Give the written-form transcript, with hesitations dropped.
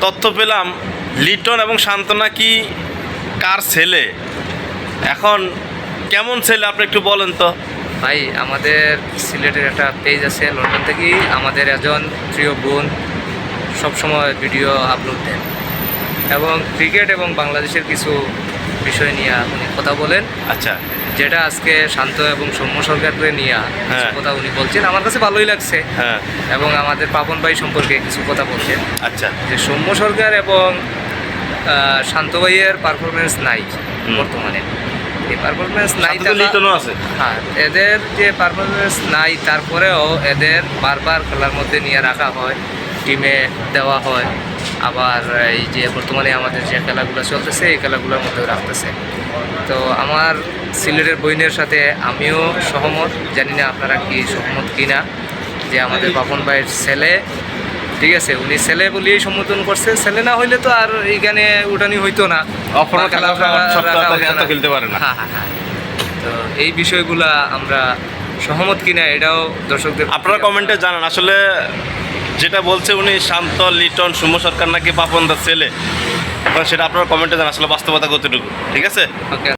তথ্য পেলাম লিটন এবং সান্ত্বনা কি কার ছেলে, এখন কেমন ছেলে আপনি একটু বলেন তো। ভাই আমাদের সিলেটের একটা পেজ আছে লন্ডন থেকেই আমাদের একজন প্রিয় বোন সবসময় ভিডিও আপলোড দেন এবং ক্রিকেট এবং বাংলাদেশের কিছু বিষয় নিয়ে উনি কথা বলেন। আচ্ছা, যেটা আজকে শান্ত এবং সৌম্য সরকারকে নিয়ে কিছু কথা উনি বলছেন, আমার কাছে ভালোই লাগছে। হ্যাঁ, এবং আমাদের পাপন ভাই সম্পর্কে কিছু কথা বলছেন আচ্ছা, যে সৌম্য সরকার এবং শান্ত ভাইয়ের পারফরমেন্স নাই বর্তমানে। এই পারফরমেন্স নাই সাথে তো লিটনও আছে। হ্যাঁ, এদের যে পারফরমেন্স নাই তারপরেও এদের বারবার খেলার মধ্যে নিয়ে রাখা হয়, টিমে দেওয়া হয়, আবার এই যে বর্তমানে আমাদের যে খেলাগুলো চলতেছে এই খেলাগুলোর মধ্যেও রাখতেছে। তো আমার সিলেটের বইনের সাথে আমিও সহমত, জানি না আপনারা কি সহমত কিনা, যে আমাদের পাপন ভাইয়ের ছেলে, ঠিক আছে, উনি ছেলে বলেই সম্বোধন করছে, ছেলে না হইলে তো আর এইখানে উঠানি হইতো না, অফার খেলা খেলতে পারে না। হ্যাঁ হ্যাঁ হ্যাঁ। তো এই বিষয়গুলা আমরা সহমত কিনা এটাও দর্শকদের আপনারা কমেন্টে জানান আসলে যেটা বলছে উনি শান্ত, লিটন, সৌম্য সরকার নাকি পাপন দার ছেলে, এখন সেটা আপনারা কমেন্টে জানান আসলে বাস্তবতা কতটুকু। ঠিক আছে। ওকে।